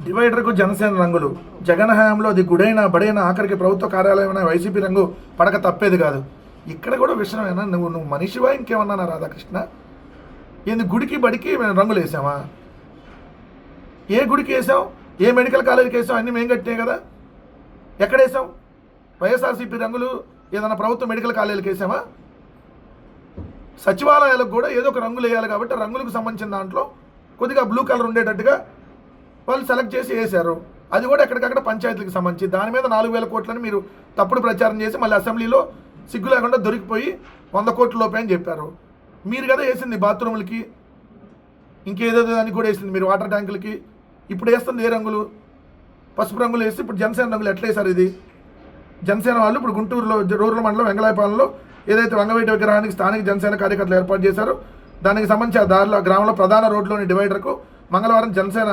డివైడర్కు జనసేన రంగులు. జగన్ హయాంలో అది గుడైన బడైన ఆఖరికి ప్రభుత్వ కార్యాలయమైన వైసీపీ రంగు పడక తప్పేది కాదు. ఇక్కడ కూడా విషయమేనా? నువ్వు మనిషివా ఇంకేమన్నా రాధాకృష్ణ? ఏంది గుడికి బడికి మేము రంగులు వేసామా? ఏ గుడికి వేసాం? ఏ మెడికల్ కాలేజీకి వేసాం? అన్నీ మేము కట్టినాయి కదా. ఎక్కడ వేసాం? వైఎస్ఆర్సీపీ రంగులు ఏదైనా ప్రభుత్వ మెడికల్ కాలేజీకి వేసామా? సచివాలయాలకు కూడా ఏదో ఒక రంగులు వేయాలి కాబట్టి రంగులకు సంబంధించిన దాంట్లో కొద్దిగా బ్లూ కలర్ ఉండేటట్టుగా వాళ్ళు సెలెక్ట్ చేసి వేశారు. అది కూడా ఎక్కడికక్కడ పంచాయతీలకు సంబంధించి దాని మీద 4,000 కోట్లని మీరు తప్పుడు ప్రచారం చేసి మళ్ళీ అసెంబ్లీలో సిగ్గు లేకుండా దొరికిపోయి 100 కోట్ల లోపే అని చెప్పారు. మీరు కదా వేసింది బాత్రూములకి, ఇంకేదో దానికి కూడా వేసింది మీరు వాటర్ ట్యాంకులకి. ఇప్పుడు వేస్తుంది ఏ రంగులు? పసుపు రంగులు వేసి ఇప్పుడు జనసేన రంగులు ఎట్లా వేశారు? ఇది జనసేన వాళ్ళు ఇప్పుడు గుంటూరులో రూరల్ మండలం వెంగళాయపాలెంలో ఏదైతే వంగవీటి విగ్రహానికి స్థానిక జనసేన కార్యకర్తలు ఏర్పాటు చేశారో దానికి సంబంధించి ఆ దారిలో గ్రామంలో ప్రధాన రోడ్లోని డివైడర్కు మంగళవారం జనసేన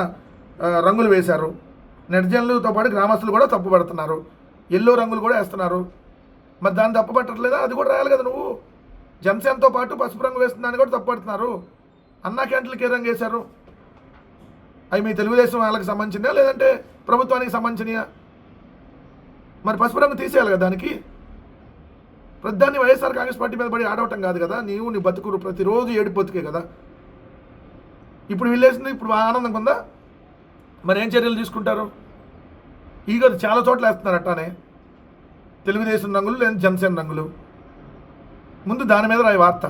రంగులు వేశారు. నెటిజన్లతో పాటు గ్రామస్తులు కూడా తప్పు పడుతున్నారు. ఎల్లో రంగులు కూడా వేస్తున్నారు. మరి దాన్ని తప్పు పట్టట్లేదా? అది కూడా రాయాలి కదా నువ్వు. జనసేనతో పాటు పసుపు రంగు వేస్తుందని కూడా తప్పు పడుతున్నారు. అన్నా క్యాంటీన్లకి ఏ రంగు వేశారు? అవి మీ తెలుగుదేశం వాళ్ళకి సంబంధించినయా లేదంటే ప్రభుత్వానికి సంబంధించినయా? మరి పసుపు రంగు తీసేయాలి కదా దానికి. ప్రతిదాన్ని వైఎస్ఆర్ కాంగ్రెస్ పార్టీ మీద పడి ఆడవటం కాదు కదా. నీవు నీ బతుకురు ప్రతిరోజు ఏడిపోతుకే కదా. ఇప్పుడు వీళ్ళేసింది ఇప్పుడు ఆనందం ఉందా? మరి ఏం చర్యలు తీసుకుంటారు? ఈగో చాలా చోట్ల వేస్తున్నారు అట్టానే తెలుగుదేశం రంగులు లేదా జనసేన రంగులు. ముందు దాని మీద రాయి వార్త.